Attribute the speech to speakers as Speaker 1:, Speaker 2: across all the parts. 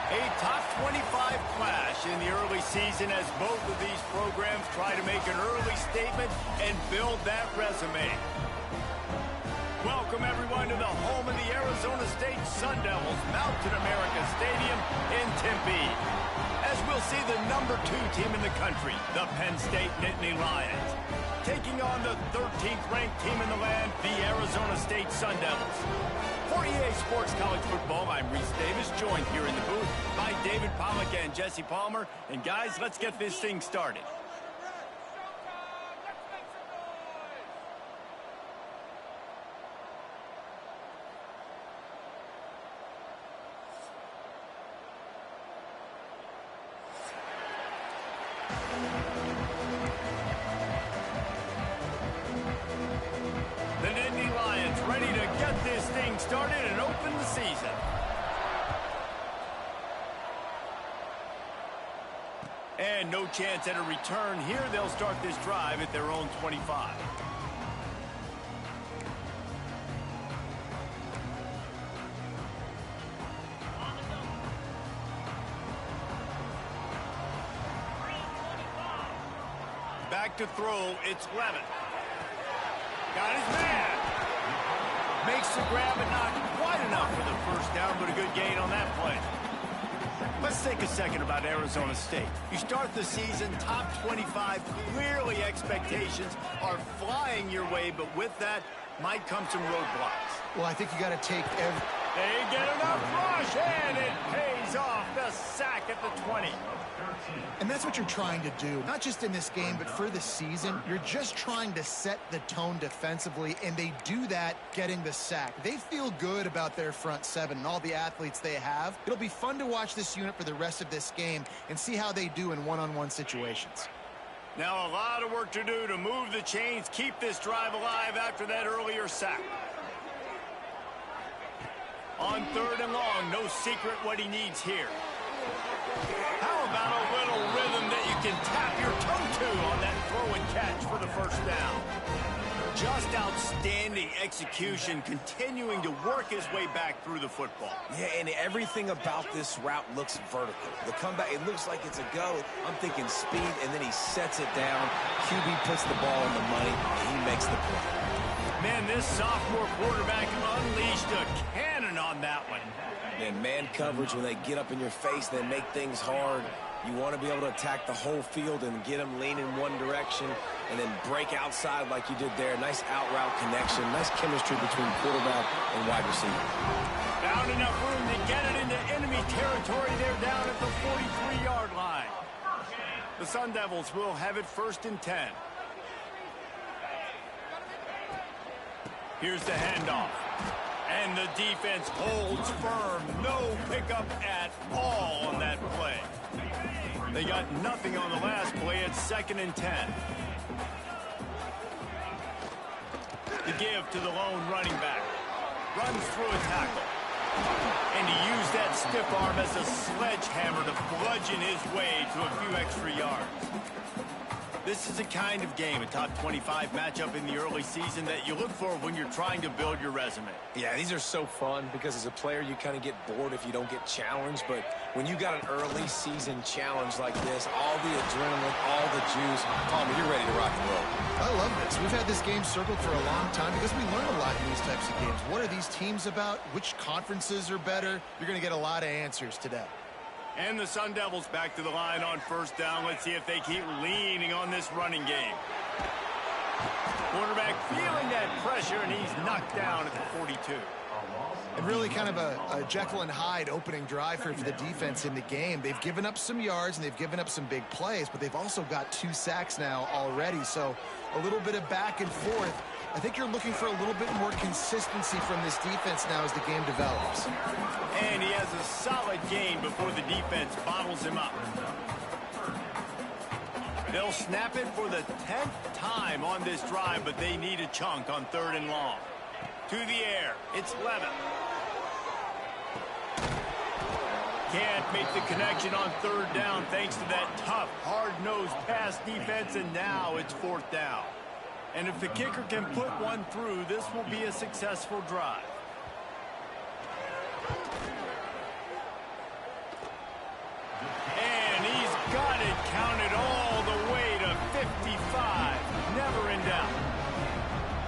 Speaker 1: A top 25 clash in the early season as both of these programs try to make an early statement and build that resume. Welcome, everyone, to the home of the Arizona State Sun Devils, Mountain America Stadium in Tempe. As we'll see the #2 team in the country, the Penn State Nittany Lions, taking on the 13th ranked team in the land, the Arizona State Sun Devils. For EA Sports College Football, I'm Reese Davis, joined here in the booth by David Pollack and Jesse Palmer. And guys, let's get this thing started. The Nittany Lions ready to get this thing started and open the season. And no chance at a return here. They'll start this drive at their own 25. Back to throw, it's Levin. Got his man. Makes the grab, but not quite enough for the first down, but a good gain on that play. Let's take a second about Arizona State. You start the season top 25. Clearly expectations are flying your way, but with that might come some roadblocks.
Speaker 2: Well, I think you got to take
Speaker 1: They get enough rush, and it pays off. The sack at the 20.
Speaker 2: And that's what you're trying to do, not just in this game, but for the season. You're just trying to set the tone defensively, and they do that getting the sack. They feel good about their front seven and all the athletes they have. It'll be fun to watch this unit for the rest of this game and see how they do in one-on-one situations.
Speaker 1: Now a lot of work to do to move the chains, keep this drive alive after that earlier sack. On 3rd and long, no secret what he needs here. How about a little rhythm that you can tap your toe to on that throw and catch for the first down? Just outstanding execution, continuing to work his way back through the football.
Speaker 3: Yeah, and everything about this route looks vertical. The comeback, it looks like it's a go. I'm thinking speed, and then he sets it down. QB puts the ball on the money, and he makes the play.
Speaker 1: Man, this sophomore quarterback unleashed a cannon on that one.
Speaker 3: And man coverage, when they get up in your face, they make things hard. You want to be able to attack the whole field and get them lean in one direction and then break outside like you did there. Nice out route connection. Nice chemistry between quarterback and wide receiver.
Speaker 1: Found enough room to get it into enemy territory. They're down at the 43-yard line. The Sun Devils will have it 1st and 10. Here's the handoff. And the defense holds firm. No pickup at all on that play. They got nothing on the last play. It's 2nd and 10. The give to the lone running back. Runs through a tackle. And he used that stiff arm as a sledgehammer to bludgeon his way to a few extra yards. This is a kind of game, a top 25 matchup in the early season that you look for when you're trying to build your resume.
Speaker 3: Yeah, these are so fun because as a player, you kind of get bored if you don't get challenged. But when you got an early season challenge like this, all the adrenaline, all the juice, Palmer, you're ready to rock and roll.
Speaker 2: I love this. We've had this game circled for a long time because we learn a lot in these types of games. What are these teams about? Which conferences are better? You're going to get a lot of answers today.
Speaker 1: And the Sun Devils back to the line on 1st down. Let's see if they keep leaning on this running game. Quarterback feeling that pressure, and he's knocked down at the 42.
Speaker 2: And really kind of a Jekyll and Hyde opening drive for the defense in the game. They've given up some yards, and they've given up some big plays, but they've also got 2 sacks now already. So a little bit of back and forth. I think you're looking for a little bit more consistency from this defense now as the game develops.
Speaker 1: And he has a solid gain before the defense bottles him up. They'll snap it for the 10th time on this drive, but they need a chunk on 3rd and long. To the air, it's Levin. Can't make the connection on 3rd down thanks to that tough, hard-nosed pass defense, and now it's 4th down. And if the kicker can put one through, this will be a successful drive. counted all the way to 55. Never in doubt.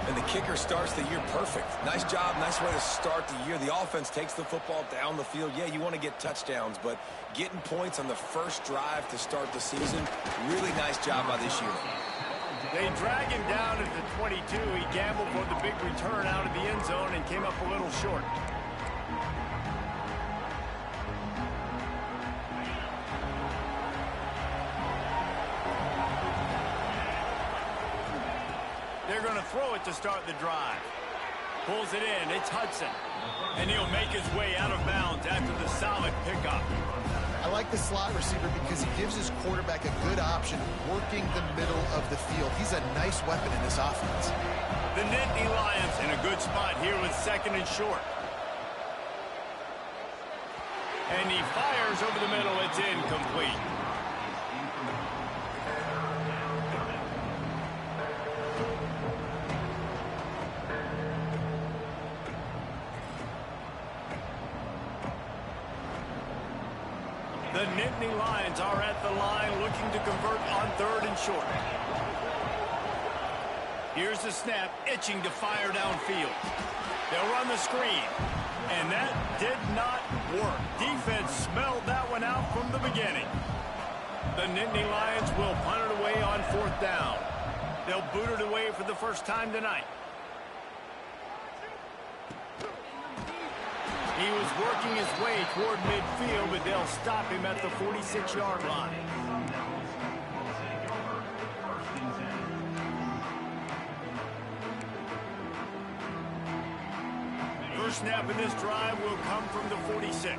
Speaker 3: And the kicker starts the year perfect. Nice job, nice way to start the year. The offense takes the football down the field. Yeah, you want to get touchdowns, but getting points on the first drive to start the season, really nice job by this unit.
Speaker 1: They drag him down at the 22. He gambled for the big return out of the end zone and came up a little short. They're going to throw it to start the drive. Pulls it in. It's Hudson. And he'll make his way out of bounds after the solid pickup.
Speaker 2: I like the slot receiver because he gives his quarterback a good option working the middle of the field. He's a nice weapon in this offense.
Speaker 1: The Nittany Lions in a good spot here with second and short. And he fires over the middle. It's incomplete. The Nittany Lions are at the line looking to convert on third and short. Here's the snap, itching to fire downfield. They'll run the screen. And that did not work. Defense smelled that one out from the beginning. The Nittany Lions will punt it away on fourth down. They'll boot it away for the first time tonight. He was working his way toward midfield, but they'll stop him at the 46-yard line. First snap in this drive will come from the 46.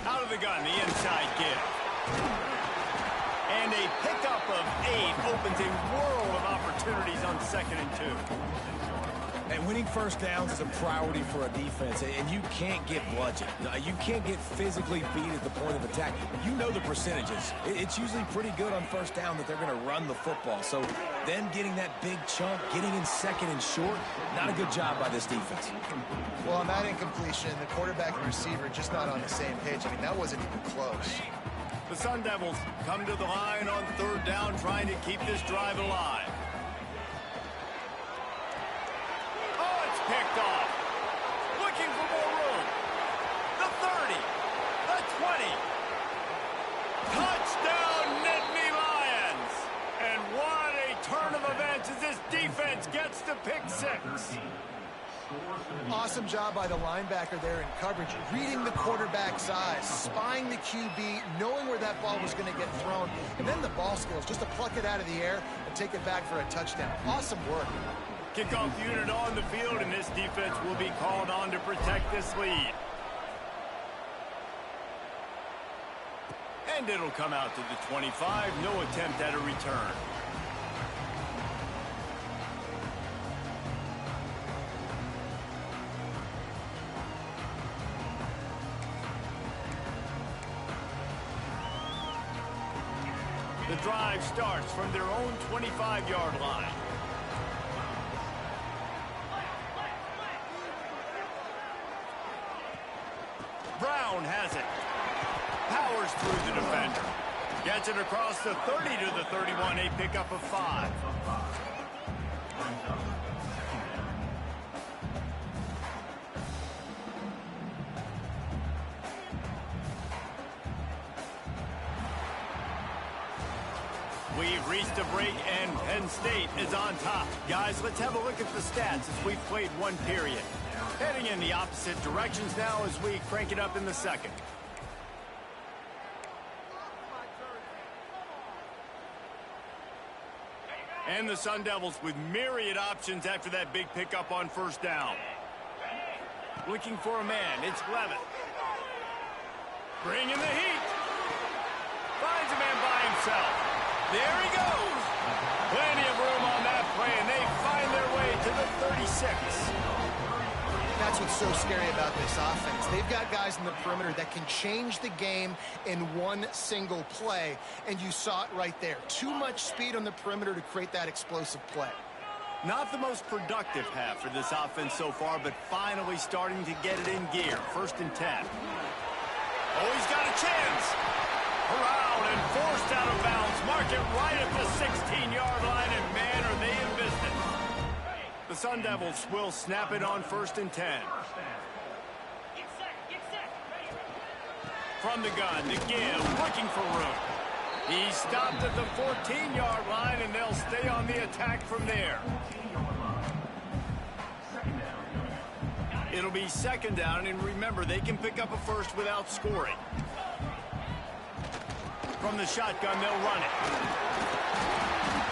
Speaker 1: Out of the gun, the inside give. And a pickup of 8 opens a world of opportunities on second and 2.
Speaker 3: And winning first downs is a priority for a defense, and you can't get bludgeoned. You can't get physically beat at the point of attack. You know the percentages. It's usually pretty good on first down that they're going to run the football. So them getting that big chunk, getting in second and short, not a good job by this defense.
Speaker 2: Well, on that incompletion, the quarterback and receiver just not on the same page. I mean, that wasn't even close.
Speaker 1: The Sun Devils come to the line on third down, trying to keep this drive alive. Oh, it's picked off. Looking for more room. The 30. The 20. Touchdown, Nittany Lions. And what a turn of events as this defense gets to pick 6.
Speaker 2: Awesome job by the linebacker there in coverage, reading the quarterback's eyes, spying the QB, knowing where that ball was going to get thrown, and then the ball skills just to pluck it out of the air and take it back for a touchdown. Awesome work.
Speaker 1: Kickoff unit on the field, and this defense will be called on to protect this lead. And it'll come out to the 25. No attempt at a return. The drive starts from their own 25-yard line. Brown has it. Powers through the defender. Gets it across the 30 to the 31, a pickup of 5. We've reached a break, and Penn State is on top. Guys, let's have a look at the stats as we've played one period. Heading in the opposite directions now as we crank it up in the second. And the Sun Devils with myriad options after that big pickup on first down. Looking for a man. It's Levitt. Bringing the heat. Finds a man by himself. There he goes. Plenty of room on that play, and they find their way to the 36.
Speaker 2: That's what's so scary about this offense. They've got guys in the perimeter that can change the game in one single play, and you saw it right there. Too much speed on the perimeter to create that explosive play.
Speaker 1: Not the most productive half for this offense so far, but finally starting to get it in gear. 1st and 10. Oh, he's got a chance. Around and forced out of bounds. Mark it right at the 16-yard line, and man, are they in business. The Sun Devils will snap it on 1st and 10. From the gun to give, looking for room. He stopped at the 14-yard line, and they'll stay on the attack from there. It'll be 2nd down, and remember, they can pick up a first without scoring. From the shotgun, they'll run it.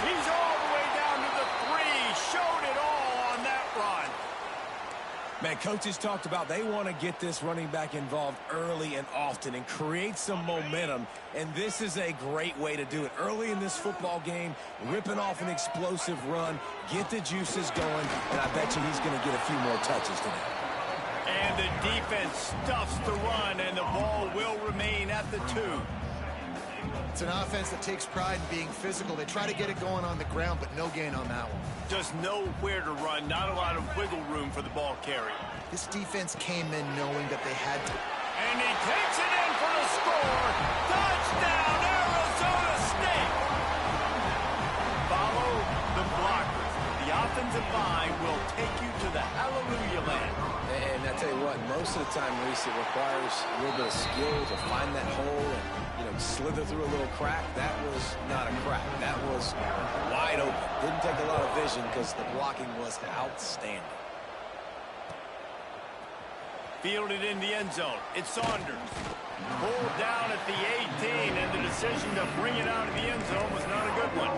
Speaker 1: He's all the way down to the 3. Showed it all on that run.
Speaker 3: Man, coaches talked about they want to get this running back involved early and often and create some momentum, and this is a great way to do it. Early in this football game, ripping off an explosive run, get the juices going, and I bet you he's going to get a few more touches today.
Speaker 1: And the defense stuffs the run, and the ball will remain at the 2.
Speaker 2: It's an offense that takes pride in being physical. They try to get it going on the ground, but no gain on that one.
Speaker 1: Just nowhere to run, not a lot of wiggle room for the ball carrier.
Speaker 2: This defense came in knowing that they had to.
Speaker 1: And he takes it in for the score. Touchdown, Arizona State. Follow the blockers. The offensive line will take you to the hallelujah land.
Speaker 3: And I tell you what, most of the time, Reese, it requires a little bit of skill to find that hole and, slither through a little crack. That was not a crack. That was wide open. Didn't take a lot of vision because the blocking was outstanding.
Speaker 1: Fielded in the end zone. It's Saunders. Pulled down at the 18, and the decision to bring it out of the end zone was not a good one.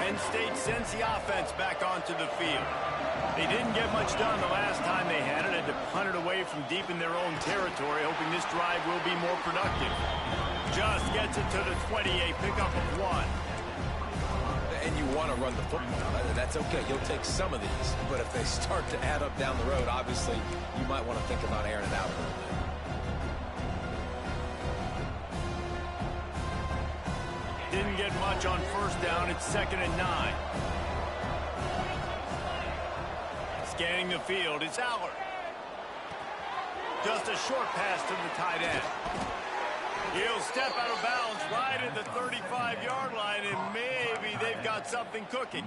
Speaker 1: Penn State sends the offense back onto the field. They didn't get much done the last time they had it. Had to punt it away from deep in their own territory, hoping this drive will be more productive. Just gets it to the 28, pickup of 1.
Speaker 3: And you want to run the football. That's okay. You'll take some of these. But if they start to add up down the road, obviously, you might want to think about airing it out a little bit.
Speaker 1: Didn't get much on 1st down. It's 2nd and 9. Scanning the field. It's Aller. Just a short pass to the tight end. He'll step out of bounds right at the 35-yard line, and maybe they've got something cooking.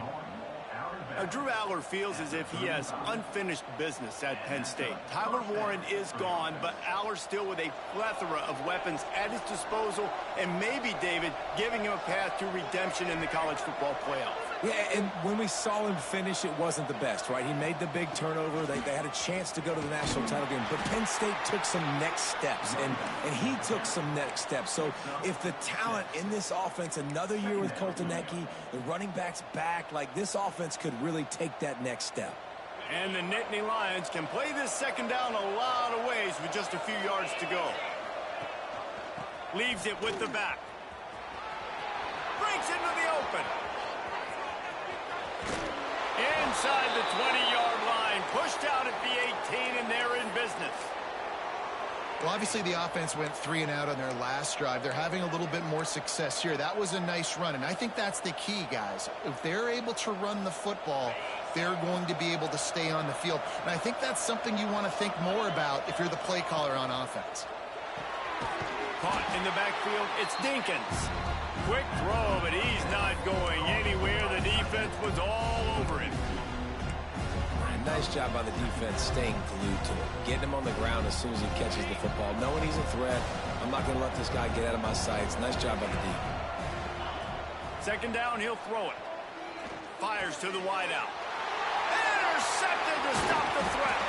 Speaker 1: Now, Drew Aller feels as if he has unfinished business at Penn State. Tyler Warren is gone, but Aller's still with a plethora of weapons at his disposal, and maybe, David, giving him a path to redemption in the college football playoff.
Speaker 3: Yeah, and when we saw him finish, it wasn't the best, right? He made the big turnover. They had a chance to go to the national title game, but Penn State took some next steps, and he took some next steps. So if the talent in this offense, another year with Coltonecki, the running backs back, like this offense could really take that next step.
Speaker 1: And the Nittany Lions can play this 2nd down a lot of ways with just a few yards to go. Leaves it with the back. Breaks into the open. Inside the 20-yard line, pushed out at the 18, and they're in business.
Speaker 2: Well, obviously the offense went 3 and out on their last drive. They're having a little bit more success here. That was a nice run, and I think that's the key, guys. If they're able to run the football, they're going to be able to stay on the field. And I think that's something you want to think more about if you're the play caller on offense.
Speaker 1: Caught in the backfield, it's Dinkins. Quick throw, but he's not going anywhere. The defense was all over him.
Speaker 3: Nice job by the defense staying glued to it. Getting him on the ground as soon as he catches the football. Knowing he's a threat, I'm not going to let this guy get out of my sights. Nice job by the D.
Speaker 1: 2nd down, he'll throw it. Fires to the wideout. Intercepted to stop the threat.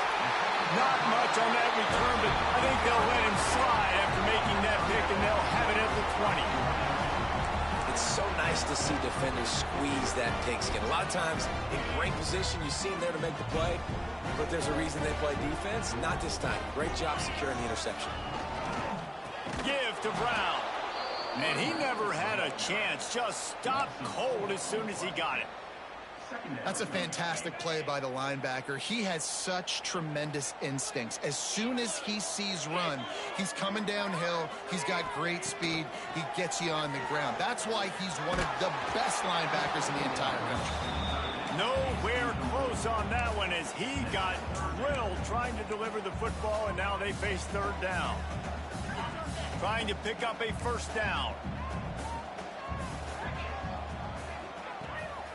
Speaker 1: Not much on that return, but I think they'll let him slide after making that pick, and they'll have it at the 20.
Speaker 3: It's so nice nice to see defenders squeeze that pigskin. A lot of times, in great position, you see them there to make the play, but there's a reason they play defense. Not this time. Great job securing the interception.
Speaker 1: Give to Brown. And he never had a chance. Just stopped cold as soon as he got it.
Speaker 2: That's a fantastic play by the linebacker. He has such tremendous instincts. As soon as he sees run, he's coming downhill. He's got great speed. He gets you on the ground. That's why he's one of the best linebackers in the entire country.
Speaker 1: Nowhere close on that one as he got drilled trying to deliver the football, and now they face third down. Trying to pick up a first down.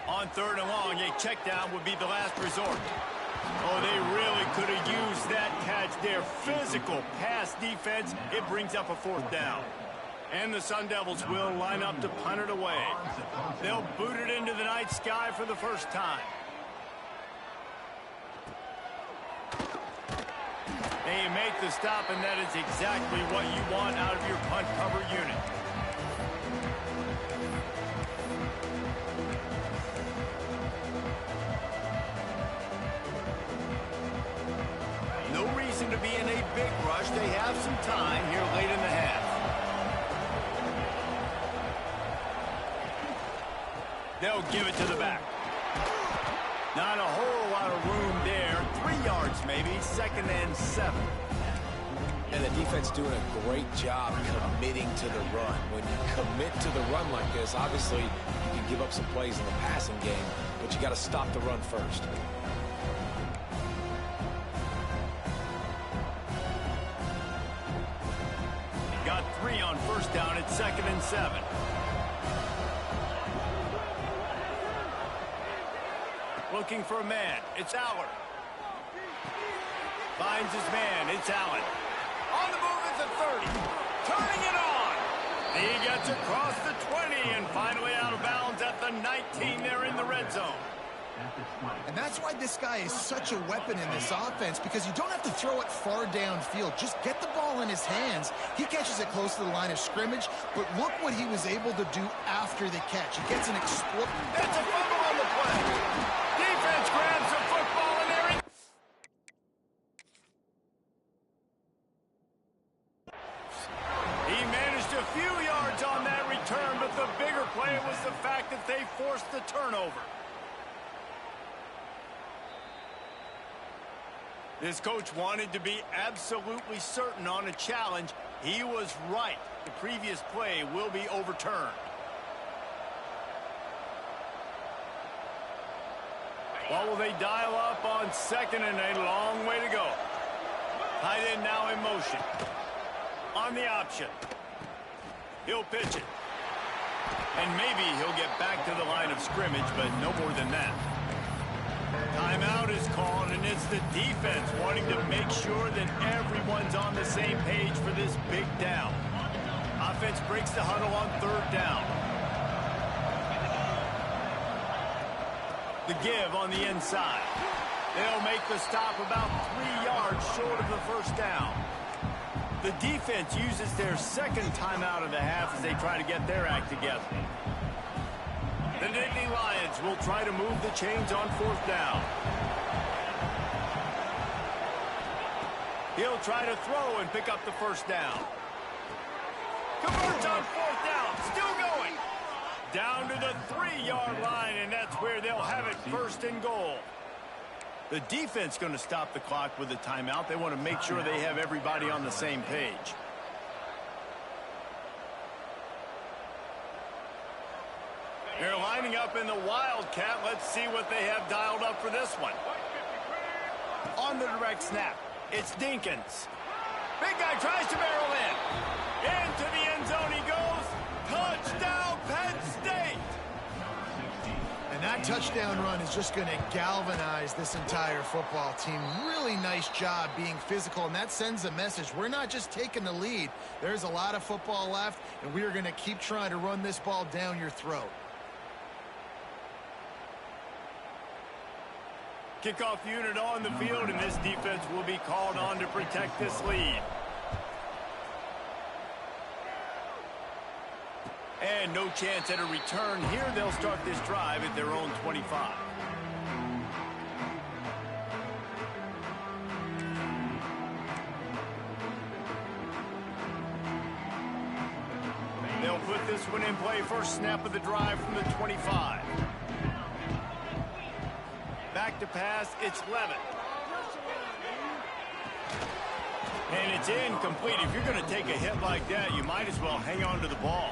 Speaker 1: On third and long, a check down would be the last resort. Oh, they really could have used that catch there. Physical pass defense. It brings up a fourth down. And the Sun Devils will line up to punt it away. They'll boot it into the night sky for the first time. They make the stop, and that is exactly what you want out of your punt cover unit. No reason to be in a big rush. They have some time here late in the half. They'll give it to the back. Not a whole lot of room there. 3 yards maybe, 2nd and 7.
Speaker 3: And the defense doing a great job committing to the run. When you commit to the run like this, obviously you can give up some plays in the passing game, but you got to stop the run first.
Speaker 1: Got 3 on first down at 2nd and 7. Looking for a man. It's Allard. Finds his man. It's Allen. On the move at the 30. Turning it on. He gets across the 20 and finally out of bounds at the 19 there in the red zone.
Speaker 2: And that's why this guy is such a weapon in this offense, because you don't have to throw it far downfield. Just get the ball in his hands. He catches it close to the line of scrimmage, but look what he was able to do after the catch. He gets an explosion.
Speaker 1: That's a fumble on the play. Defense grabs the football and they're in. He managed a few yards on that return, but the bigger play was the fact that they forced the turnover. This coach wanted to be absolutely certain on a challenge. He was right. The previous play will be overturned. What will they dial up on 2nd and a long way to go? Tight end now in motion. On the option. He'll pitch it. And maybe he'll get back to the line of scrimmage, but no more than that. Timeout is called, and it's the defense wanting to make sure that everyone's on the same page for this big down. Offense breaks the huddle on third down. The give on the inside. They'll make the stop about 3 yards short of the first down. The defense uses their second timeout of the half as they try to get their act together. The Nittany Lions will try to move the chains on fourth down. He'll try to throw and pick up the first down. Converts on fourth down. Still going. Down to the 3-yard line, and that's where they'll have it, 1st and goal. The defense going to stop the clock with a timeout. They want to make sure they have everybody on the same page. They're lining up in the Wildcat. Let's see what they have dialed up for this one. On the direct snap, it's Dinkins. Big guy tries to barrel in. Into the end zone he goes. Touchdown, Penn State!
Speaker 2: And that touchdown run is just going to galvanize this entire football team. Really nice job being physical, and that sends a message. We're not just taking the lead. There's a lot of football left, and we are going to keep trying to run this ball down your throat.
Speaker 1: Kickoff unit on the field, and this defense will be called on to protect this lead. And no chance at a return here. They'll start this drive at their own 25. They'll put this one in play. First snap of the drive from the 25. Back to pass. It's Levitt. And it's incomplete. If you're going to take a hit like that, you might as well hang on to the ball.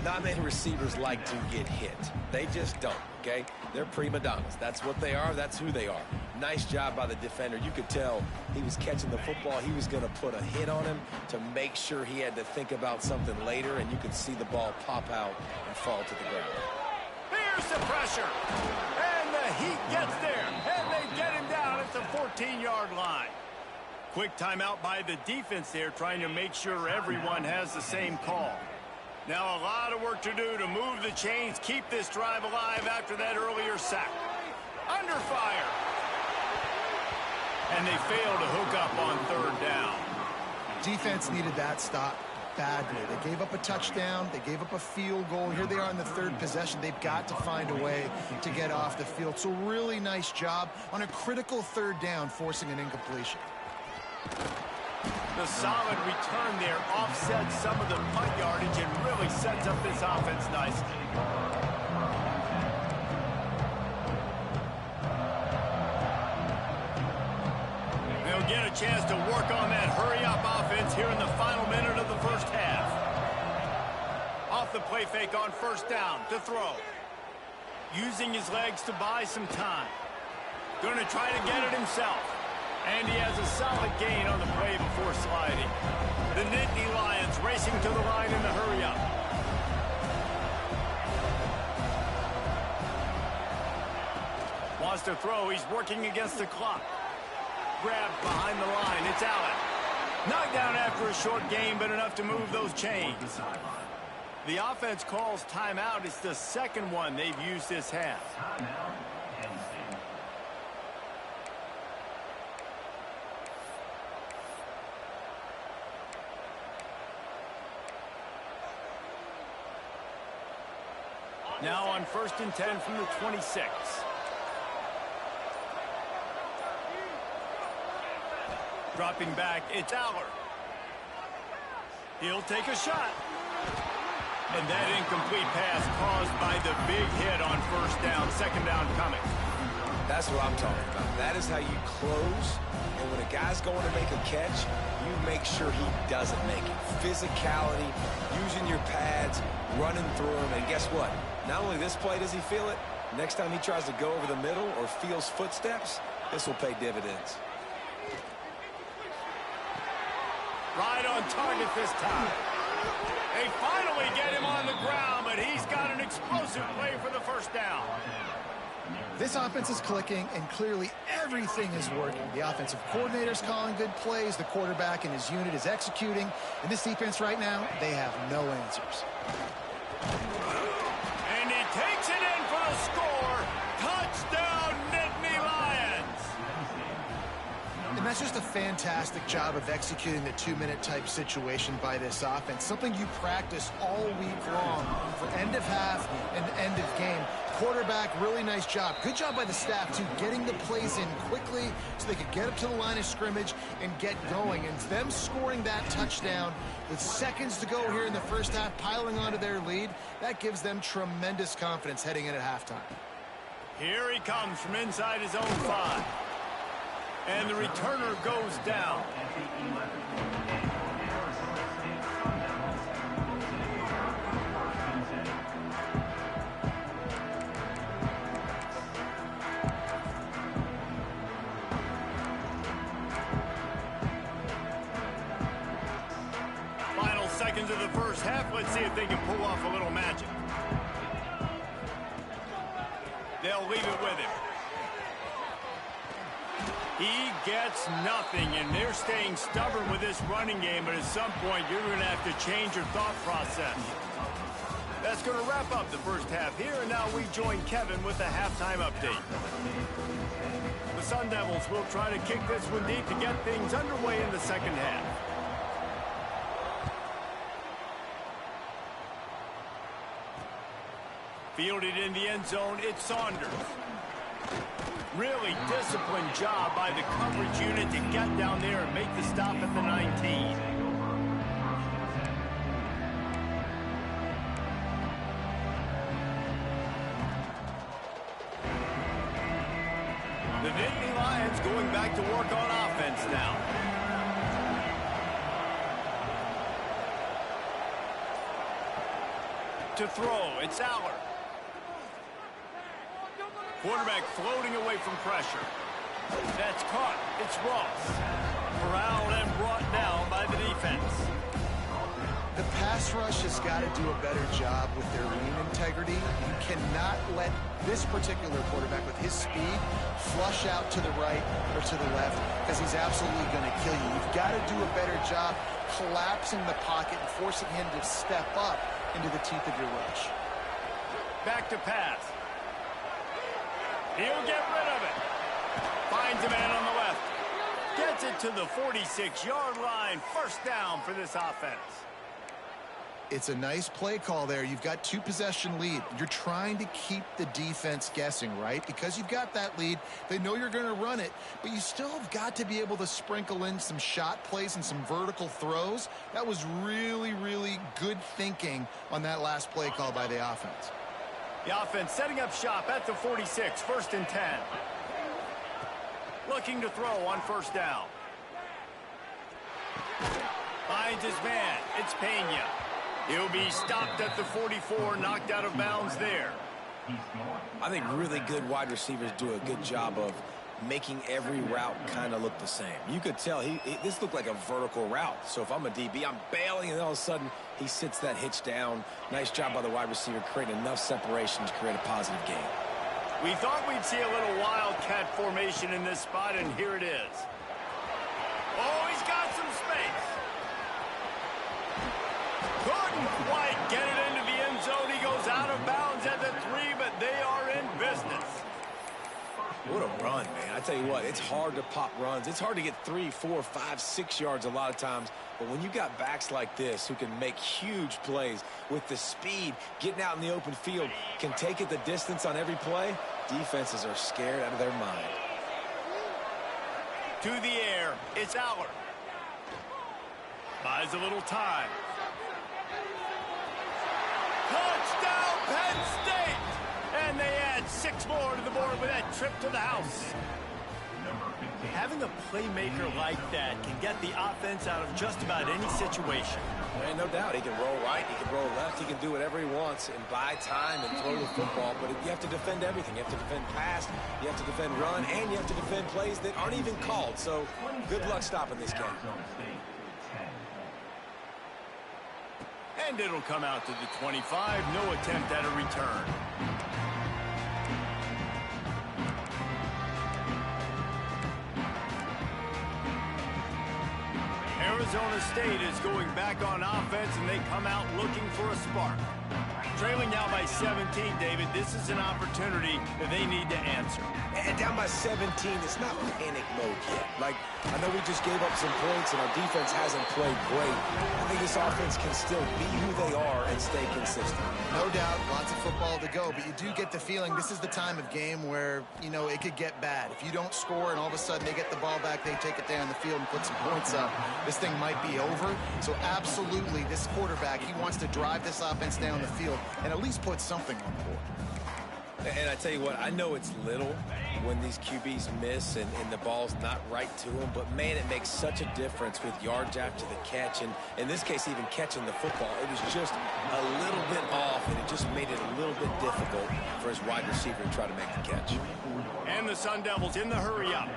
Speaker 3: Not many receivers like to get hit. They just don't, okay? They're prima donnas. That's what they are. That's who they are. Nice job by the defender. You could tell he was catching the football. He was going to put a hit on him to make sure he had to think about something later, and you could see the ball pop out and fall to the ground.
Speaker 1: Here's the pressure. And the heat gets there. And they get him down at the 14-yard line. Quick timeout by the defense there, trying to make sure everyone has the same call. Now a lot of work to do to move the chains, keep this drive alive after that earlier sack. Under fire. And they fail to hook up on third down.
Speaker 2: Defense needed that stop badly. They gave up a touchdown. They gave up a field goal. Here they are in the third possession. They've got to find a way to get off the field. So really nice job on a critical third down, forcing an incompletion.
Speaker 1: The solid return there offsets some of the punt yardage and really sets up this offense nicely. They'll get a chance to work on that hurry-up offense here in the final minute of the first half. Off the play fake on first down to throw. Using his legs to buy some time. Going to try to get it himself. And he has a solid gain on the play before sliding. The Nittany Lions racing to the line in the hurry-up. Wants to throw. He's working against the clock. Grabbed behind the line. It's Allen. Knocked down after a short gain, but enough to move those chains. The offense calls timeout. It's the second one they've used this half. Now on 1st and 10 from the 26. Dropping back, it's Aller. He'll take a shot. And that incomplete pass caused by the big hit on first down, second down coming.
Speaker 3: That's what I'm talking about. That is how you close. And when a guy's going to make a catch, you make sure he doesn't make it. Physicality, using your pads, running through him. And guess what? Not only this play does he feel it, next time he tries to go over the middle or feels footsteps, this will pay dividends.
Speaker 1: Right on target this time. They finally get him on the ground, but he's got an explosive play for the first down.
Speaker 2: This offense is clicking, and clearly everything is working. The offensive coordinator's calling good plays. The quarterback and his unit is executing. And this defense right now, they have no answers.
Speaker 1: And he takes it in for the score. Touchdown, Nittany Lions.
Speaker 2: And that's just a fantastic job of executing the two-minute type situation by this offense. Something you practice all week long for end of half and end of game. Quarterback, really nice job. Good job by the staff, too, getting the plays in quickly so they could get up to the line of scrimmage and get going. And them scoring that touchdown with seconds to go here in the first half, piling onto their lead, that gives them tremendous confidence heading in at halftime.
Speaker 1: Here he comes from inside his own 5. And the returner goes down. Final seconds of the first half. Let's see if they can pull off a little magic. They'll leave it with him. He gets nothing, and they're staying stubborn with this running game, but at some point you're going to have to change your thought process. That's going to wrap up the first half here, and now we join Kevin with the halftime update. The Sun Devils will try to kick this one deep to get things underway in the second half. Fielded in the end zone, it's Saunders. Really disciplined job by the coverage unit to get down there and make the stop at the 19. The Nittany Lions going back to work on offense now. To throw, it's Aller. Quarterback floating away from pressure. That's caught. It's Ross. Corralled and brought down by the defense.
Speaker 2: The pass rush has got to do a better job with their lean integrity. You cannot let this particular quarterback with his speed flush out to the right or to the left because he's absolutely going to kill you. You've got to do a better job collapsing the pocket and forcing him to step up into the teeth of your rush.
Speaker 1: Back to pass. He'll get rid of it. Finds a man on the left. Gets it to the 46-yard line. First down for this offense.
Speaker 2: It's a nice play call there. You've got 2-possession lead. You're trying to keep the defense guessing, right? Because you've got that lead. They know you're going to run it, but you still have got to be able to sprinkle in some shot plays and some vertical throws. That was really, really good thinking on that last play call by the offense.
Speaker 1: The offense setting up shop at the 46, 1st and 10. Looking to throw on first down. Finds his man. It's Pena. He'll be stopped at the 44, knocked out of bounds there.
Speaker 3: I think really good wide receivers do a good job of making every route kind of look the same. You could tell this looked like a vertical route. So if I'm a DB, I'm bailing, and all of a sudden he sits that hitch down. Nice job by the wide receiver creating enough separation to create a positive gain.
Speaker 1: We thought we'd see a little wildcat formation in this spot, and here it is. Oh, he's got some space. Couldn't quite get it into the end zone. He goes out of bounds at the 3, but they are in business.
Speaker 3: What a run, man. I tell you what, it's hard to pop runs. It's hard to get 3, 4, 5, 6 yards a lot of times. But when you got backs like this who can make huge plays with the speed, getting out in the open field, can take it the distance on every play, defenses are scared out of their mind.
Speaker 1: To the air, it's Aller. Buys a little time. Touchdown, Penn State! And they add 6 more to the board with that trip to the house. Having a playmaker like that can get the offense out of just about any situation.
Speaker 3: And no doubt, he can roll right, he can roll left, he can do whatever he wants and buy time and throw the football. But you have to defend everything. You have to defend pass, you have to defend run, and you have to defend plays that aren't even called. So good luck stopping this game.
Speaker 1: And it'll come out to the 25. No attempt at a return. Arizona State is going back on offense, and they come out looking for a spark. Trailing now by 17, David. This is an opportunity that they need to answer.
Speaker 3: And down by 17, it's not panic mode yet. Like, I know we just gave up some points, and our defense hasn't played great. I think this offense can still be who they are and stay consistent.
Speaker 2: No doubt, lots of football to go, but you do get the feeling this is the time of game where, you know, it could get bad. If you don't score and all of a sudden they get the ball back, they take it down the field and put some points up, this thing might be over. So absolutely, this quarterback, he wants to drive this offense down the field and at least put something on the board.
Speaker 3: And I tell you what, I know it's little when these QBs miss and the ball's not right to them, but man, it makes such a difference with yards after the catch, and in this case, even catching the football. It was just a little bit off, and it just made it a little bit difficult for his wide receiver to try to make the catch.
Speaker 1: And the Sun Devils in the hurry-up.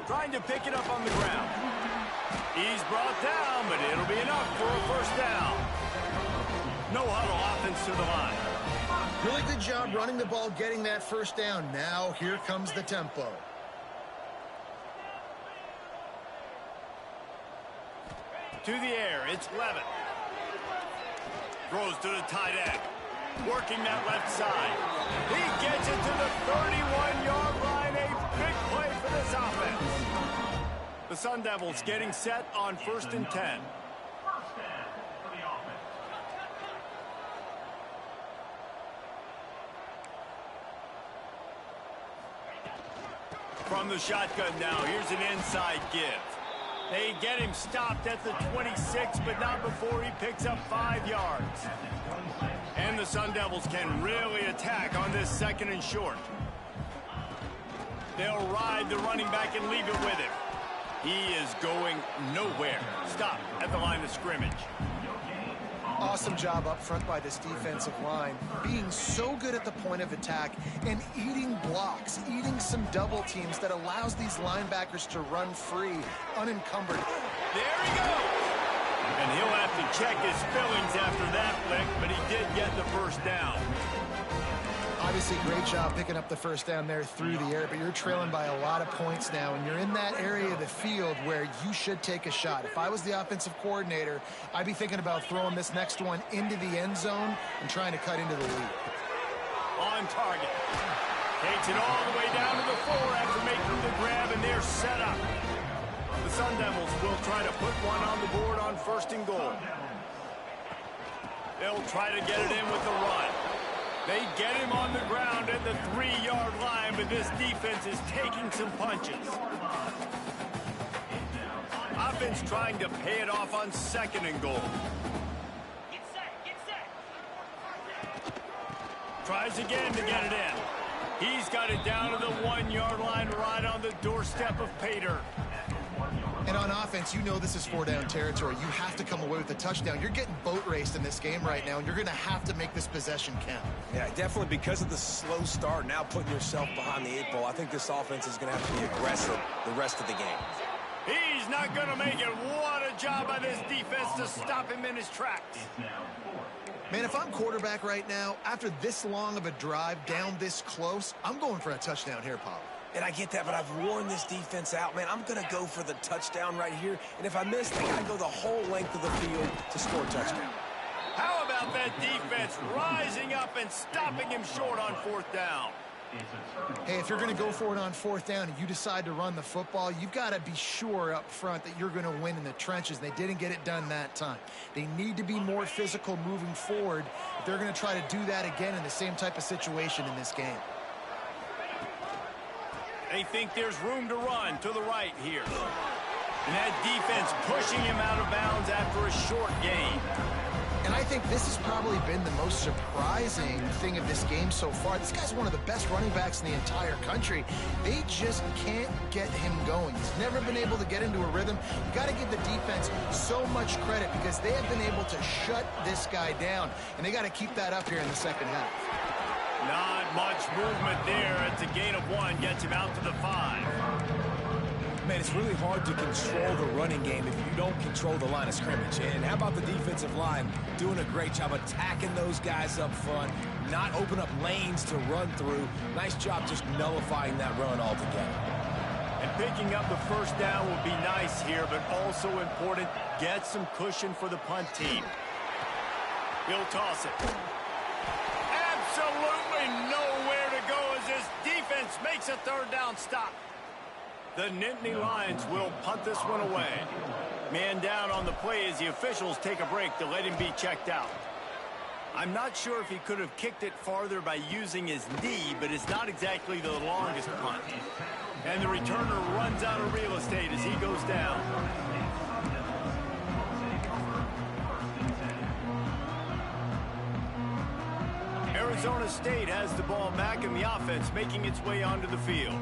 Speaker 1: Trying to pick it up on the ground. He's brought down, but it'll be enough for a first down. No huddle, offense to the line.
Speaker 2: Really good job running the ball, getting that first down. Now here comes the tempo.
Speaker 1: To the air, it's Levitt. Throws to the tight end. Working that left side. He gets it to the 31-yard line. A big play for this offense. The Sun Devils getting set on 1st and 10. from the shotgun now. Here's an inside give. They get him stopped at the 26, but not before he picks up 5 yards. And the Sun Devils can really attack on this 2nd and short. They'll ride the running back and leave it with him. He is going nowhere. Stop at the line of scrimmage.
Speaker 2: Awesome job up front by this defensive line, being so good at the point of attack and eating blocks, eating some double teams that allows these linebackers to run free, unencumbered.
Speaker 1: There he goes! And he'll have to check his fillings after that flick, but he did get the first down.
Speaker 2: Obviously, great job picking up the first down there through the air, but you're trailing by a lot of points now, and you're in that area of the field where you should take a shot. If I was the offensive coordinator, I'd be thinking about throwing this next one into the end zone and trying to cut into the lead.
Speaker 1: On target. Takes it all the way down to the 4 after making the grab, and they're set up. The Sun Devils will try to put one on the board on 1st and goal. They'll try to get it in with the run. They get him on the ground at the 3-yard line, but this defense is taking some punches. Offense trying to pay it off on 2nd and goal.
Speaker 4: Get set.
Speaker 1: Tries again to get it in. He's got it down to the 1-yard line right on the doorstep of Pater.
Speaker 2: And on offense, you know this is 4-down territory. You have to come away with a touchdown. You're getting boat raced in this game right now, and you're going to have to make this possession count.
Speaker 3: Yeah, definitely because of the slow start, now putting yourself behind the 8 ball. I think this offense is going to have to be aggressive the rest of the game.
Speaker 1: He's not going to make it. What a job by this defense to stop him in his tracks.
Speaker 2: Man, if I'm quarterback right now, after this long of a drive down this close, I'm going for a touchdown here, Pop.
Speaker 3: And I get that, but I've worn this defense out, man. I'm going to go for the touchdown right here. And if I miss, they got to go the whole length of the field to score a touchdown.
Speaker 1: How about that defense rising up and stopping him short on 4th down?
Speaker 2: Hey, if you're going to go for it on 4th down and you decide to run the football, you've got to be sure up front that you're going to win in the trenches. They didn't get it done that time. They need to be more physical moving forward if they're going to try to do that again in the same type of situation in this game.
Speaker 1: They think there's room to run to the right here. And that defense pushing him out of bounds after a short gain.
Speaker 2: And I think this has probably been the most surprising thing of this game so far. This guy's one of the best running backs in the entire country. They just can't get him going. He's never been able to get into a rhythm. You got to give the defense so much credit because they have been able to shut this guy down. And they got to keep that up here in the 2nd half.
Speaker 1: Not much movement there. It's a gain of 1, gets him out to the 5.
Speaker 3: Man, it's really hard to control the running game if you don't control the line of scrimmage. And how about the defensive line doing a great job attacking those guys up front, not open up lanes to run through. Nice job just nullifying that run altogether.
Speaker 1: And picking up the 1st down will be nice here, but also important, get some cushion for the punt team. He'll toss it. Absolutely nowhere to go as this defense makes a 3rd down stop. The Nittany Lions will punt this one away. Man down on the play as the officials take a break to let him be checked out. I'm not sure if he could have kicked it farther by using his knee, but it's not exactly the longest punt. And the returner runs out of real estate as he goes down. Arizona State has the ball back in the offense, making its way onto the field.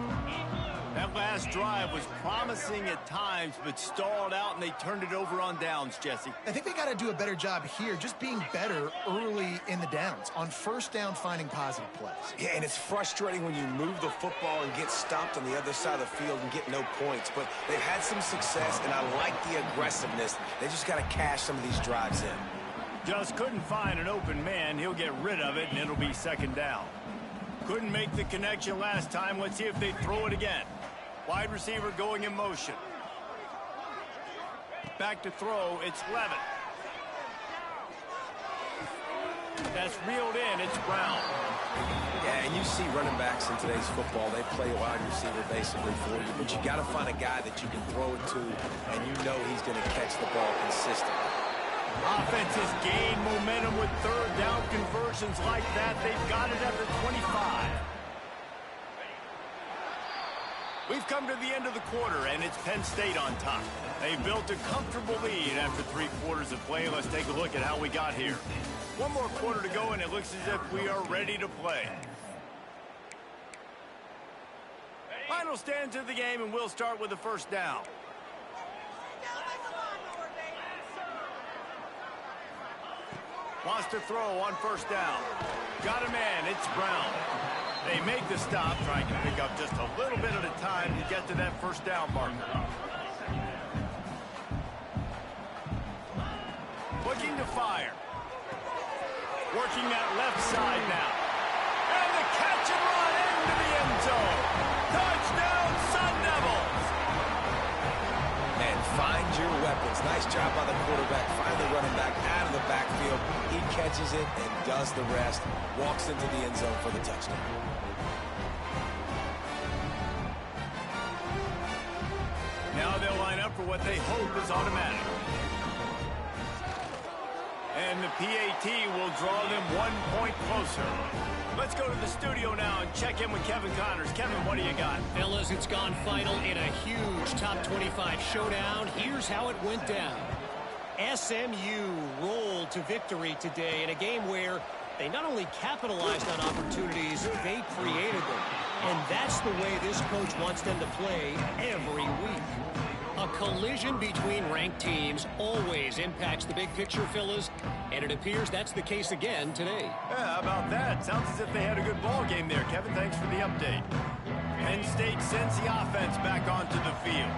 Speaker 1: That last drive was promising at times, but stalled out, and they turned it over on downs, Jesse.
Speaker 2: I think they got to do a better job here, just being better early in the downs, on 1st down finding positive plays.
Speaker 3: Yeah, and it's frustrating when you move the football and get stopped on the other side of the field and get no points. But they've had some success, and I like the aggressiveness. They just got to cash some of these drives in.
Speaker 1: Just couldn't find an open man. He'll get rid of it, and it'll be 2nd down. Couldn't make the connection last time. Let's see if they throw it again. Wide receiver going in motion. Back to throw. It's Levitt. That's reeled in. It's Brown.
Speaker 3: Yeah, and you see running backs in today's football, they play a wide receiver basically for you, but you got to find a guy that you can throw it to, and you know he's going to catch the ball consistently.
Speaker 1: Offense has gained momentum with 3rd down conversions like that. They've got it at the 25. We've come to the end of the quarter, and it's Penn State on top. They've built a comfortable lead after 3 quarters of play. Let's take a look at how we got here. 1 more quarter to go, and it looks as if we are ready to play. Final stands of the game, and we'll start with the first down. Wants to throw on first down. Got a man, it's Brown. They make the stop, trying to pick up just a little bit at a time to get to that first down marker. Looking to fire. Working that left side now. And the catch and run into the end zone. Touchdown, Sun Devils!
Speaker 3: And find your weapons. Nice job by the quarterback, finally running back out of the backfield. He catches it and does the rest. Walks into the end zone for the touchdown.
Speaker 1: Now they'll line up for what they hope is automatic. And the PAT will draw them 1 point closer. Let's go to the studio now and check in with Kevin Connors. Kevin, what do you got?
Speaker 5: Fellas, it's gone final in a huge top 25 showdown. Here's how it went down. SMU rolled to victory today in a game where they not only capitalized on opportunities, they created them. And that's the way this coach wants them to play every week. A collision between ranked teams always impacts the big picture, fellas, and it appears that's the case again today.
Speaker 1: Yeah, how about that? Sounds as if they had a good ball game there, Kevin. Thanks for the update. Penn State sends the offense back onto the field.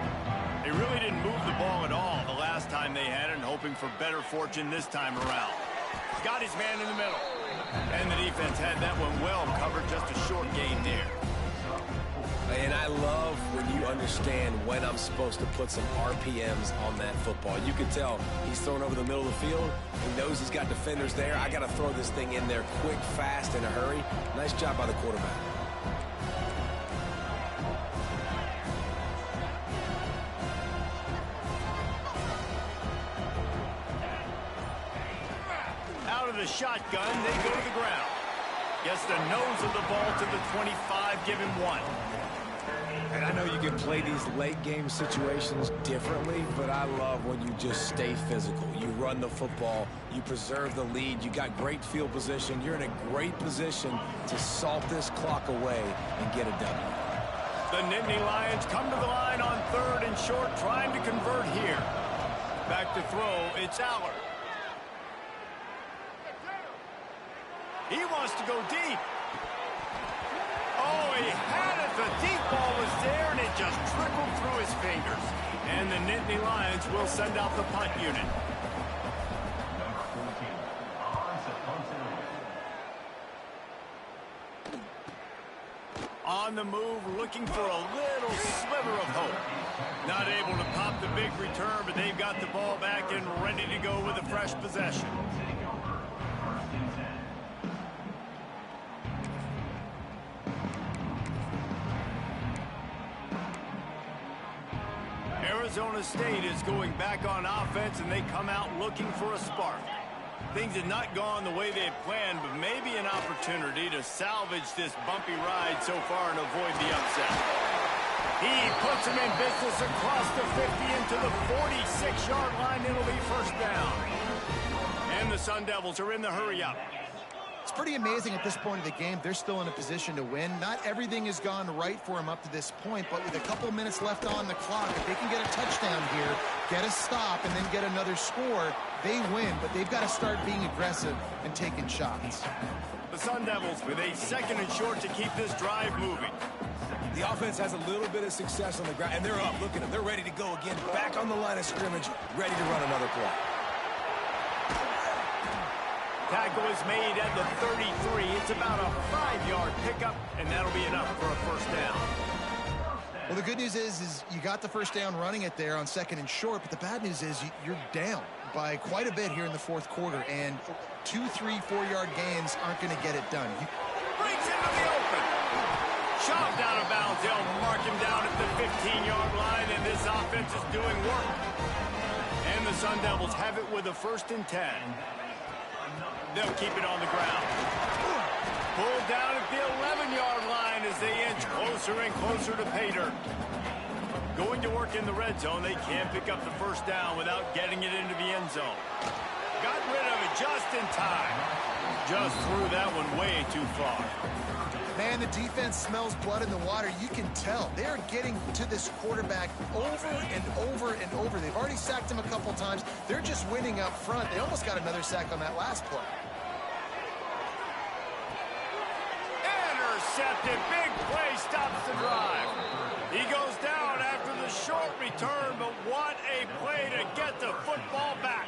Speaker 1: They really didn't move the ball at all the last time they had it, and hoping for better fortune this time around. Got his man in the middle. And the defense had that one well covered, just a short gain there.
Speaker 3: And I love when you understand when I'm supposed to put some RPMs on that football. You can tell he's thrown over the middle of the field. He knows he's got defenders there. I got to throw this thing in there quick, fast, in a hurry. Nice job by the quarterback.
Speaker 1: Out of the shotgun, they go to the ground. Gets the nose of the ball to the 25, give him 1.
Speaker 3: And I know you can play these late game situations differently, but I love when you just stay physical. You run the football, you preserve the lead, you got great field position, you're in a great position to salt this clock away and get it done.
Speaker 1: The Nittany Lions come to the line on 3rd and short, trying to convert here. Back to throw, it's Aller. He wants to go deep. Oh, he had it. The deep ball was there, and it just trickled through his fingers. And the Nittany Lions will send out the punt unit. On the move, looking for a little sliver of hope. Not able to pop the big return, but they've got the ball back and ready to go with a fresh possession. Arizona State is going back on offense, and they come out looking for a spark. Things had not gone the way they had planned, but maybe an opportunity to salvage this bumpy ride so far and avoid the upset. He puts him in business across the 50 into the 46-yard line. It'll be first down. And the Sun Devils are in the hurry-up.
Speaker 2: It's pretty amazing at this point of the game. They're still in a position to win. Not everything has gone right for them up to this point, but with a couple minutes left on the clock, if they can get a touchdown here, get a stop, and then get another score, they win. But they've got to start being aggressive and taking shots.
Speaker 1: The Sun Devils with a 2nd and short to keep this drive moving.
Speaker 3: The offense has a little bit of success on the ground, and they're up. Look at them. They're ready to go again. Back on the line of scrimmage, ready to run another play.
Speaker 1: Tackle is made at the 33. It's about a 5-yard pickup, and that'll be enough for a first down.
Speaker 2: Well, the good news is you got the first down running it there on 2nd and short, but the bad news is you're down by quite a bit here in the 4th quarter, and 2, 3, 4-yard gains aren't going to get it done.
Speaker 1: Breaks into the open. Shoved out of bounds. They'll mark him down at the 15-yard line, and this offense is doing work. And the Sun Devils have it with a 1st and 10. They'll keep it on the ground. pulled down at the 11-yard line as they inch closer and closer to pay dirt. Going to work in the red zone, they can't pick up the first down without getting it into the end zone. Got rid of it just in time. Just threw that one way too far.
Speaker 2: Man, the defense smells blood in the water. You can tell. They're getting to this quarterback over and over and over. They've already sacked him a couple times. They're just winning up front. They almost got another sack on that last play.
Speaker 1: Intercepted. Big play stops the drive. He goes down after the short return, but what a play to get the football back.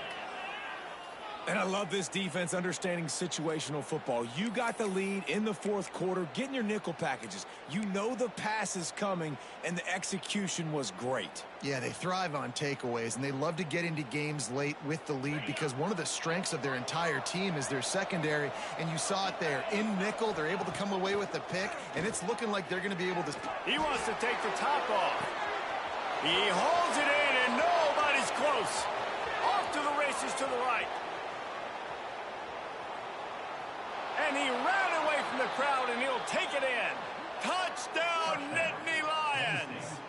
Speaker 3: And I love this defense understanding situational football. You got the lead in the fourth quarter, getting your nickel packages. You know the pass is coming, and the execution was great.
Speaker 2: Yeah, they thrive on takeaways, and they love to get into games late with the lead because one of the strengths of their entire team is their secondary, and you saw it there. In nickel, they're able to come away with the pick, and it's looking like they're going to be able to...
Speaker 1: He wants to take the top off. He holds it in, and nobody's close. Off to the races to the right. And he ran away from the crowd, and he'll take it in. Touchdown, Nittany Lions!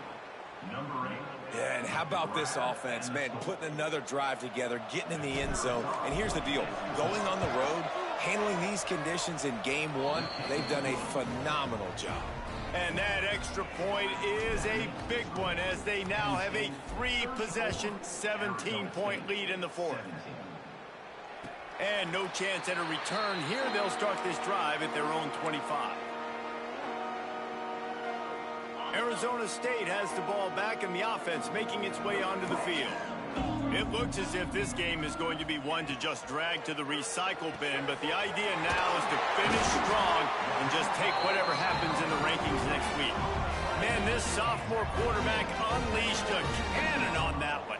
Speaker 3: Yeah, and how about this offense, man? Putting another drive together, getting in the end zone. And here's the deal. Going on the road, handling these conditions in game one, they've done a phenomenal job.
Speaker 1: And that extra point is a big one as they now have a 3-possession, 17-point lead in the fourth. And no chance at a return here. They'll start this drive at their own 25. Arizona State has the ball back and the offense making its way onto the field. It looks as if this game is going to be one to just drag to the recycle bin, but the idea now is to finish strong and just take whatever happens in the rankings next week. Man, this sophomore quarterback unleashed a cannon on that one.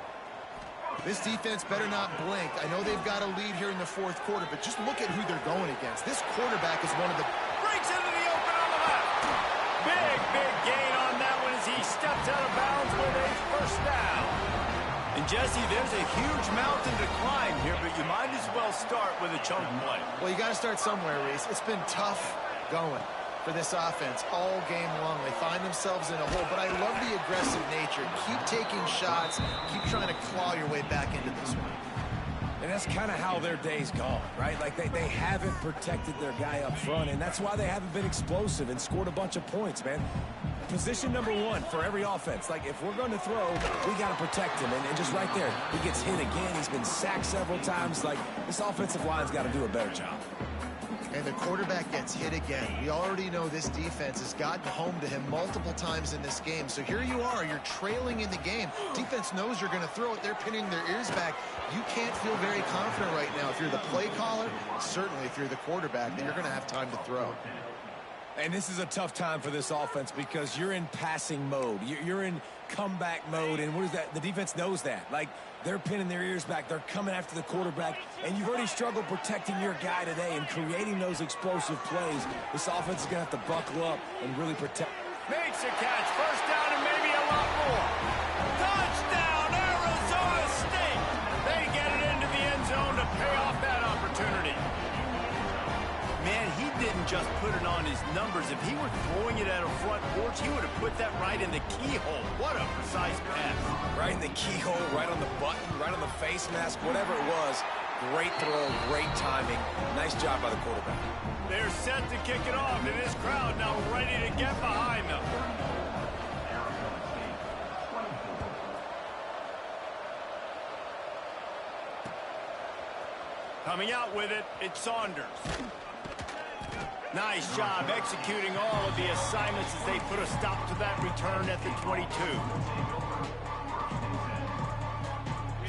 Speaker 2: This defense better not blink. I know they've got a lead here in the fourth quarter, but just look at who they're going against. This quarterback is one of the...
Speaker 1: Breaks into the open on the left. Big gain on that one as he steps out of bounds with a first down. And, Jesse, there's a huge mountain to climb here, but you might as well start with a chunk play.
Speaker 2: Well, you got to start somewhere, Reese. It's been tough going for this offense all game long. They find themselves in a hole, but I love the aggressive nature. Keep taking shots. Keep trying to claw your way back into this one.
Speaker 3: And that's kind of how their day's gone, right? Like they haven't protected their guy up front, and that's why they haven't been explosive and scored a bunch of points, man. Position number one for every offense. Like, if we're going to throw, we got to protect him. And just right there, he gets hit again. He's been sacked several times. Like, this offensive line's got to do a better job.
Speaker 2: And the quarterback gets hit again. We already know this defense has gotten home to him multiple times in this game. So here you are, you're trailing in the game. Defense knows you're going to throw it. They're pinning their ears back. You can't feel very confident right now. If you're the play caller, certainly if you're the quarterback, then you're going to have time to throw.
Speaker 3: And this is a tough time for this offense because you're in passing mode. You're in comeback mode, and what is that? The defense knows that. Like, they're pinning their ears back. They're coming after the quarterback, and you've already struggled protecting your guy today and creating those explosive plays. This offense is going to have to buckle up and really protect.
Speaker 1: Makes a catch. First down and maybe a lot more. Touchdown, Arizona State. They get it into the end zone to pay off that opportunity. Man, he didn't just put it on his numbers. If he were throwing it at a front porch, he would have put that right in the keyhole. What a precise pass.
Speaker 3: Right in the keyhole, right on the button, right on the face mask, whatever it was. Great throw, great timing. Nice job by the quarterback.
Speaker 1: They're set to kick it off, and this crowd now ready to get behind them. Coming out with it, it's Saunders. Nice job executing all of the assignments as they put a stop to that return at the 22.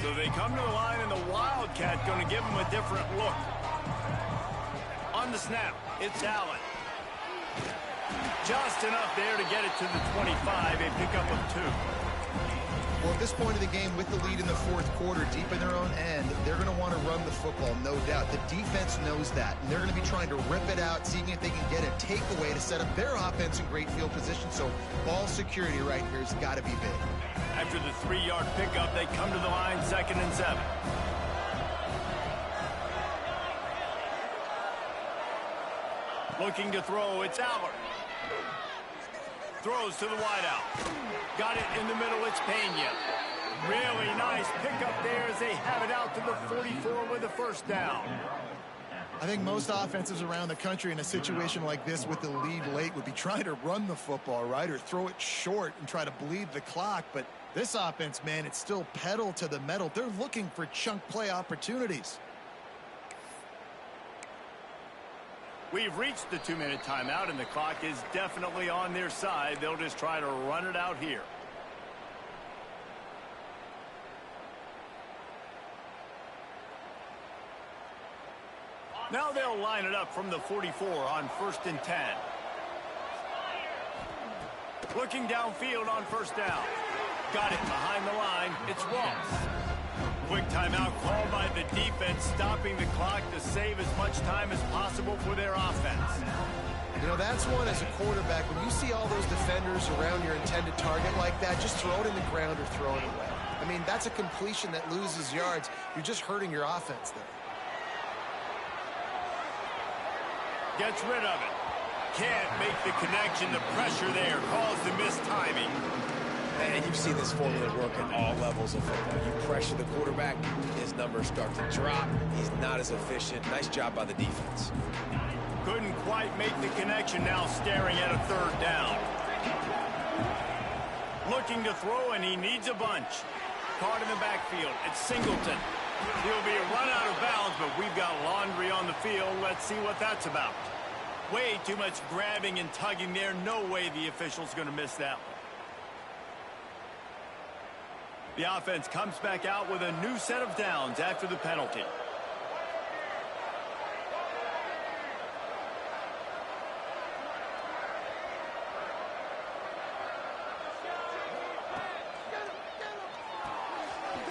Speaker 1: So they come to the line, and the Wildcat going to give them a different look. On the snap, it's Allen. Just enough there to get it to the 25, a pickup of 2.
Speaker 2: Well, at this point of the game, with the lead in the fourth quarter, deep in their own end, they're going to want to run the football, no doubt. The defense knows that, and they're going to be trying to rip it out, seeing if they can get a takeaway to set up their offense in great field position. So ball security right here has got to be big.
Speaker 1: After the 3-yard pickup, they come to the line, 2nd and 7. Looking to throw, it's Aller. Throws to the wideout. Got it in the middle, it's Pena. Really nice pickup there as they have it out to the 44 with the first down.
Speaker 2: I think most offenses around the country in a situation like this with the lead late would be trying to run the football, right, or throw it short and try to bleed the clock. But this offense, man, it's still pedal to the metal. They're looking for chunk play opportunities.
Speaker 1: We've reached the 2-minute timeout, and the clock is definitely on their side. They'll just try to run it out here. Now they'll line it up from the 44 on 1st and 10. Looking downfield on first down. Got it behind the line. It's Ross. Quick timeout called by the defense, stopping the clock to save as much time as possible for their offense.
Speaker 2: You know, that's one as a quarterback. When you see all those defenders around your intended target like that, just throw it in the ground or throw it away. I mean, that's a completion that loses yards. You're just hurting your offense there.
Speaker 1: Gets rid of it. Can't make the connection. The pressure there caused the missed timing.
Speaker 3: And you've seen this formula work at all levels of football. You pressure the quarterback, his numbers start to drop. He's not as efficient. Nice job by the defense.
Speaker 1: Couldn't quite make the connection, now staring at a 3rd down. Looking to throw, and he needs a bunch. Caught in the backfield. It's Singleton. He'll be run out of bounds, but we've got laundry on the field. Let's see what that's about. Way too much grabbing and tugging there. No way the official's going to miss that one. The offense comes back out with a new set of downs after the penalty.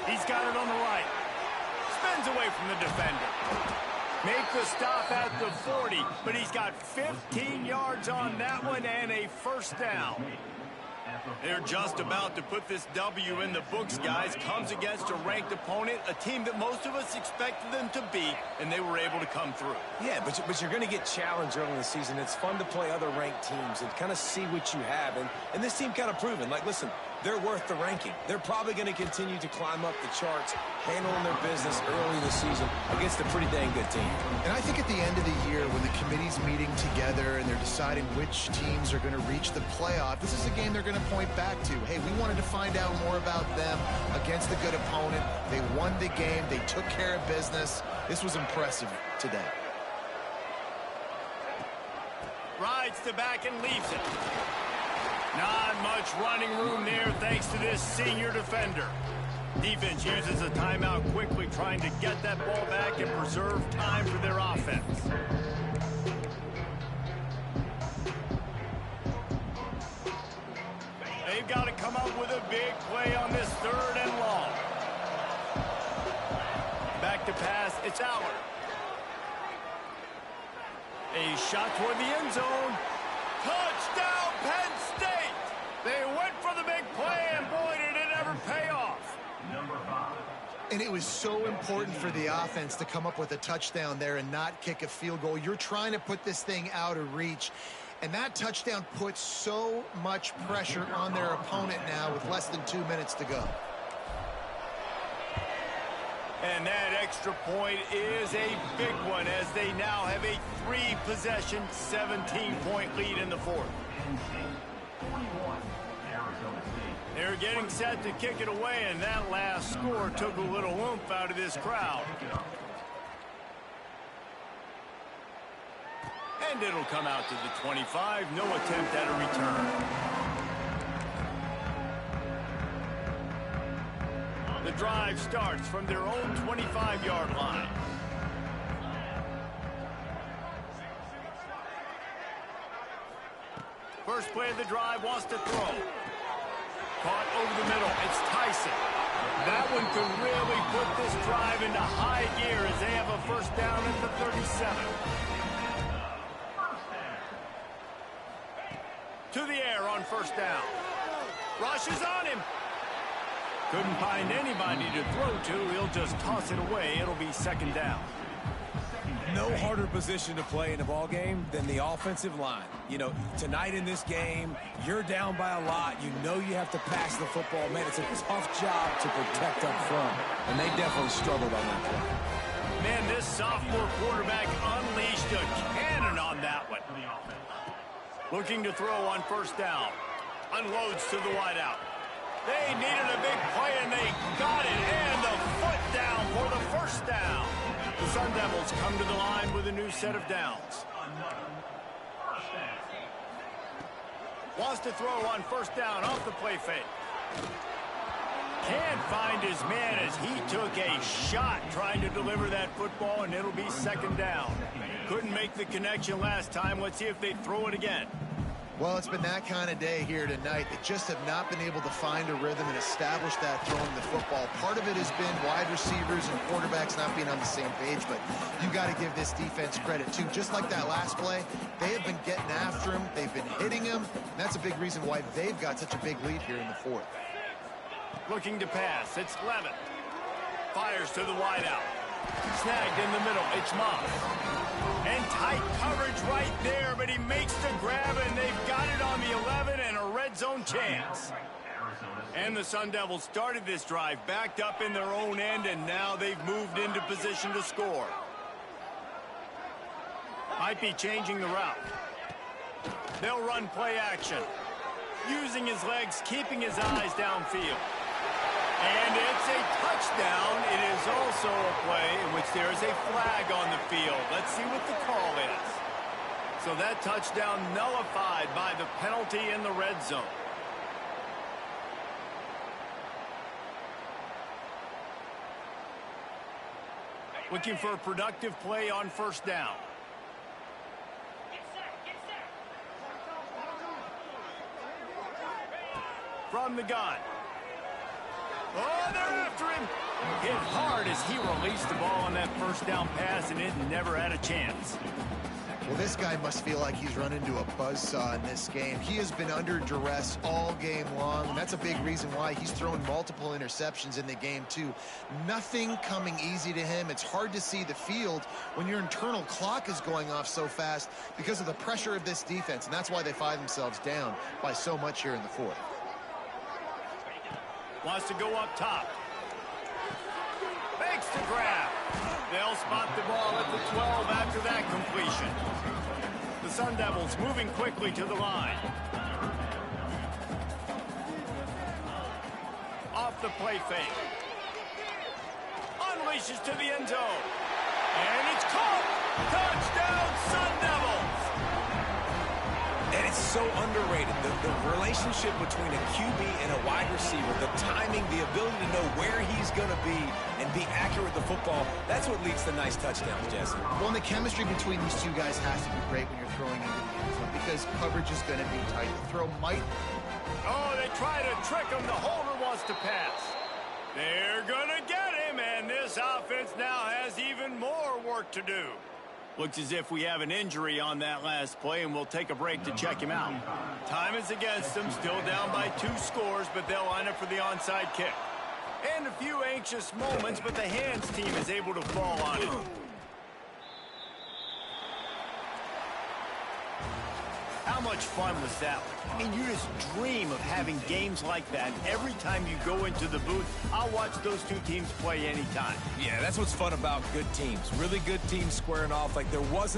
Speaker 1: He's got it on the right. Spins away from the defender. Make the stop at the 40, but he's got 15 yards on that one and a first down. They're just about to put this W in the books, guys. Comes against a ranked opponent, a team that most of us expected them to beat, and they were able to come through.
Speaker 3: Yeah, but you're going to get challenged early in the season. It's fun to play other ranked teams and kind of see what you have. And this team kind of proven, like, listen, they're worth the ranking. They're probably going to continue to climb up the charts, handling their business early in the season against a pretty dang good team.
Speaker 2: And I think at the end of the year, when the committee's meeting together and they're deciding which teams are going to reach the playoff, this is a game they're going to point back to. Hey, we wanted to find out more about them against a good opponent. They won the game. They took care of business. This was impressive today.
Speaker 1: Rides the back and leaves it. Not much running room there thanks to this senior defender. Defense uses a timeout quickly, trying to get that ball back and preserve time for their offense. They've got to come up with a big play on this 3rd and long. Back to pass, it's Aller. A shot toward the end zone. Touchdown, Penn State! They went for the big play, and boy, did it ever pay off.
Speaker 2: And it was so important for the offense to come up with a touchdown there and not kick a field goal. You're trying to put this thing out of reach, and that touchdown puts so much pressure on their opponent now with less than 2 minutes to go.
Speaker 1: And that extra point is a big one as they now have a 3-possession, 17-point lead in the 4th. They're getting set to kick it away, and that last score took a little oomph out of this crowd. And it'll come out to the 25. No attempt at a return. The drive starts from their own 25-yard line. First play of the drive, wants to throw. Caught over the middle. It's Tyson. That one could really put this drive into high gear as they have a first down at the 37. To the air on first down. Rushes on him. Couldn't find anybody to throw to. He'll just toss it away. It'll be second down.
Speaker 3: No harder position to play in a ball game than the offensive line. You know, tonight in this game, you're down by a lot. You know you have to pass the football. Man, it's a tough job to protect up front, and they definitely struggled on that play.
Speaker 1: Man, this sophomore quarterback unleashed a cannon on that one. Looking to throw on first down. Unloads to the wideout. They needed a big play, and they got it. And the foot down for the first down. The Sun Devils come to the line with a new set of downs. Wants to throw on first down off the play fake. Can't find his man as he took a shot trying to deliver that football, and it'll be second down. Couldn't make the connection last time. Let's see if they throw it again.
Speaker 2: Well, it's been that kind of day here tonight. They just have not been able to find a rhythm and establish that throwing the football. Part of it has been wide receivers and quarterbacks not being on the same page, but you got to give this defense credit, too. Just like that last play, they have been getting after him. They've been hitting him. And that's a big reason why they've got such a big lead here in the fourth.
Speaker 1: Looking to pass. It's Levin. Fires to the wideout. Snagged in the middle. It's Moss. And tight coverage right there, but he makes the grab, and they've got it on the 11 and a red zone chance. And the Sun Devils started this drive, backed up in their own end, and now they've moved into position to score. Might be changing the route. They'll run play action. Using his legs, keeping his eyes downfield. And it's a touchdown. It is also a play in which there is a flag on the field. Let's see what the call is. So that touchdown nullified by the penalty in the red zone. Looking for a productive play on first down. From the gun. Oh, they're after him. Hit hard as he released the ball on that first down pass, and it never had a chance.
Speaker 2: Well, this guy must feel like he's run into a buzzsaw in this game. He has been under duress all game long, and that's a big reason why he's thrown multiple interceptions in the game, too. Nothing coming easy to him. It's hard to see the field when your internal clock is going off so fast because of the pressure of this defense, and that's why they find themselves down by so much here in the fourth.
Speaker 1: Wants to go up top. Makes the grab. They'll spot the ball at the 12 after that completion. The Sun Devils moving quickly to the line. Off the play fake. Unleashes to the end zone. And it's caught. Touchdown, Sun Devils.
Speaker 3: And it's so underrated. The relationship between a QB and a wide receiver, the timing, the ability to know where he's going to be and be accurate with the football, that's what leads to nice touchdowns, Jesse.
Speaker 2: Well, and the chemistry between these two guys has to be great when you're throwing into the end zone because coverage is going to be tight. The throw might...
Speaker 1: Oh, they try to trick him. The holder wants to pass. They're going to get him, and this offense now has even more work to do. Looks as if we have an injury on that last play, and we'll take a break to check him out. Time is against them, still down by 2 scores, but they'll line up for the onside kick. And a few anxious moments, but the hands team is able to fall on it. How much fun was that one? I mean, you just dream of having games like that every time you go into the booth. I'll watch those two teams play anytime.
Speaker 3: Yeah, that's what's fun about good teams. Really good teams squaring off like there wasn't